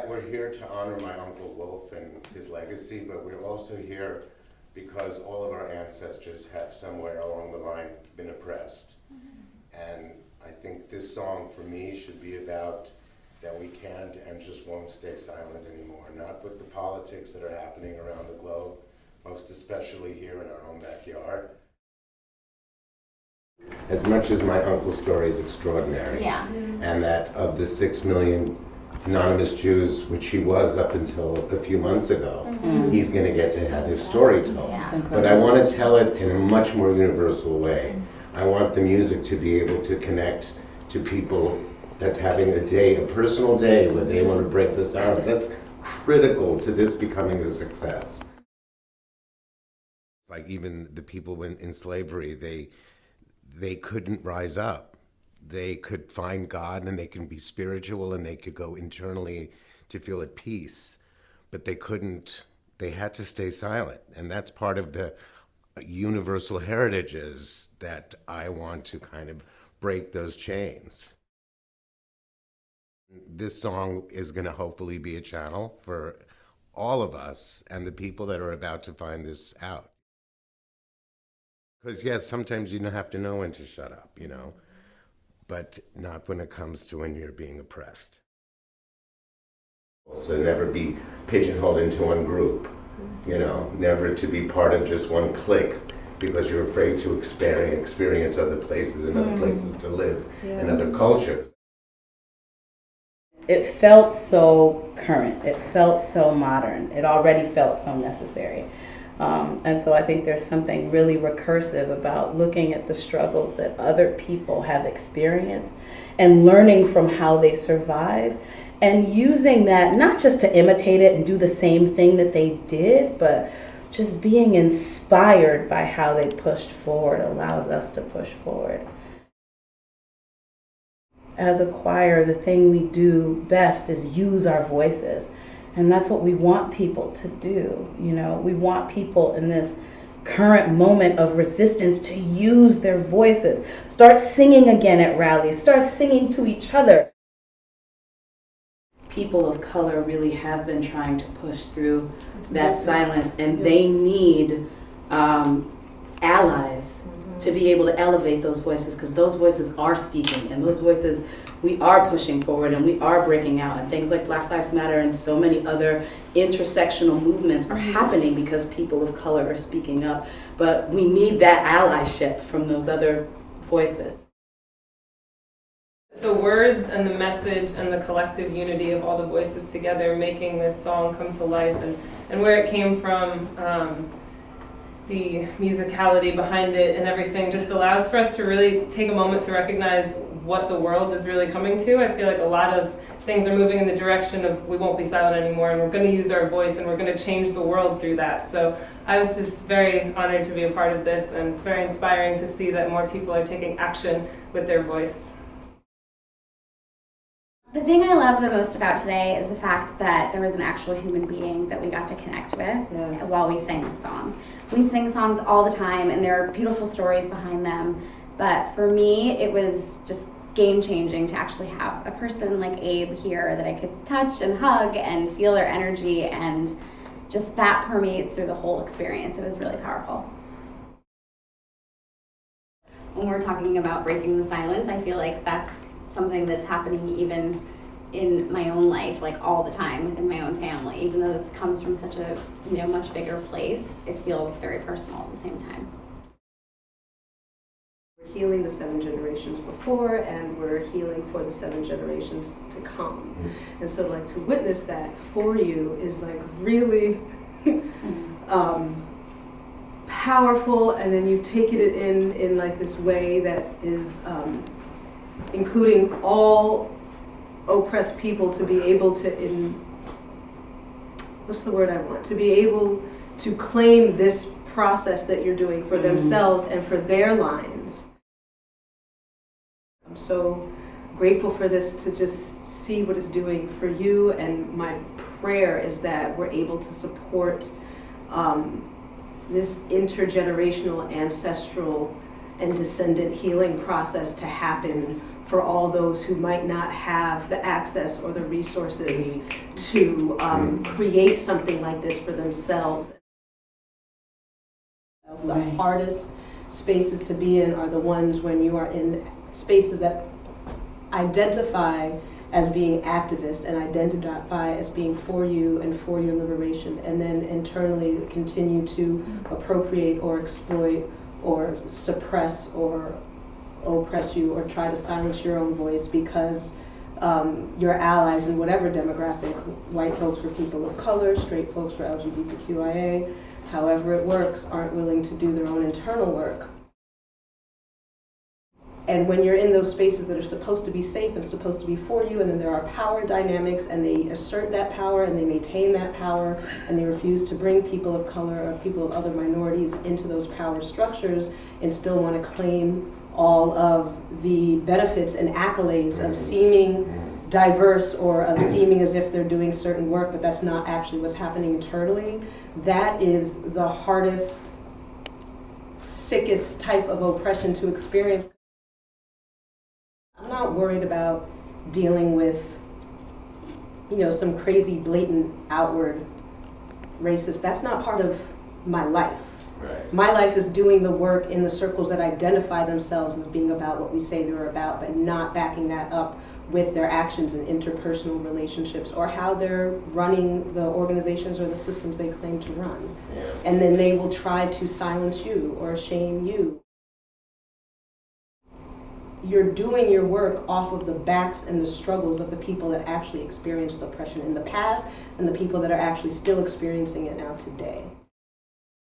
We're here to honor my Uncle Wolf and his legacy, but we're also here because all of our ancestors have somewhere along the line been oppressed. And I think this song for me should be about that we can't and just won't stay silent anymore, not with the politics that are happening around the globe, most especially here in our own backyard. As much as my uncle's story is extraordinary, and that of the 6 million anonymous Jews, which he was up until a few months ago, he's going to get to have his story told. But I want to tell it in a much more universal way. I want the music to be able to connect to people that's having a day, a personal day, where they want to break the silence. That's critical to this becoming a success. Like even the people in slavery, they couldn't rise up. They could find God and they can be spiritual and they could go internally to feel at peace, but they couldn't, they had to stay silent. And that's part of the universal heritages that I want to kind of break those chains. This song is going to hopefully be a channel for all of us and the people that are about to find this out. Because yes, sometimes you don't have to know when to shut up, you know, but not when it comes to when you're being oppressed. So never be pigeonholed into one group, you know, never to be part of just one clique because you're afraid to experience other places and other places to live and other cultures. It felt so current, it felt so modern, it already felt so necessary. And so I think there's something really recursive about looking at the struggles that other people have experienced and learning from how they survive and using that not just to imitate it and do the same thing that they did, but just being inspired by how they pushed forward allows us to push forward. As a choir, the thing we do best is use our voices. And that's what we want people to do. You know, we want people in this current moment of resistance to use their voices. Start singing again at rallies. Start singing to each other. People of color really have been trying to push through that silence, and they need allies to be able to elevate those voices, because those voices are speaking, and those voices, we are pushing forward and we are breaking out, and things like Black Lives Matter and so many other intersectional movements are happening because people of color are speaking up, but we need that allyship from those other voices. The words and the message and the collective unity of all the voices together making this song come to life, and where it came from, the musicality behind it and everything just allows for us to really take a moment to recognize what the world is really coming to. I feel like a lot of things are moving in the direction of we won't be silent anymore, and we're going to use our voice and we're going to change the world through that. So I was just very honored to be a part of this, and it's very inspiring to see that more people are taking action with their voice. The thing I love the most about today is the fact that there was an actual human being that we got to connect with while we sang this song. We sing songs all the time and there are beautiful stories behind them, but for me it was just game-changing to actually have a person like Abe here that I could touch and hug and feel their energy, and just that permeates through the whole experience. It was really powerful. When we're talking about breaking the silence, I feel like that's something that's happening even in my own life, like all the time within my own family. Even though this comes from such a much bigger place, it feels very personal at the same time. We're healing the 7 generations before, and we're healing for the 7 generations to come. And so like to witness that for you is like really powerful, and then you've taken it in like this way that is including all oppressed people to be able to, to be able to claim this process that you're doing for themselves and for their lives. I'm so grateful for this, to just see what it's doing for you, and my prayer is that we're able to support this intergenerational ancestral and descendant healing process to happen for all those who might not have the access or the resources to create something like this for themselves. The hardest spaces to be in are the ones when you are in spaces that identify as being activist and identify as being for you and for your liberation, and then internally continue to appropriate or exploit or suppress or oppress you or try to silence your own voice because your allies in whatever demographic, white folks for people of color, straight folks for LGBTQIA, however it works, aren't willing to do their own internal work. And when you're in those spaces that are supposed to be safe and supposed to be for you, and then there are power dynamics and they assert that power and they maintain that power and they refuse to bring people of color or people of other minorities into those power structures and still want to claim all of the benefits and accolades of seeming diverse or of seeming as if they're doing certain work, but that's not actually what's happening internally. That is the hardest, sickest type of oppression to experience. I'm not worried about dealing with, some crazy, blatant, outward racist. That's not part of my life. Right. My life is doing the work in the circles that identify themselves as being about what we say they're about, but not backing that up with their actions and interpersonal relationships or how they're running the organizations or the systems they claim to run. Yeah. And then they will try to silence you or shame you. You're doing your work off of the backs and the struggles of the people that actually experienced oppression in the past and the people that are actually still experiencing it now today.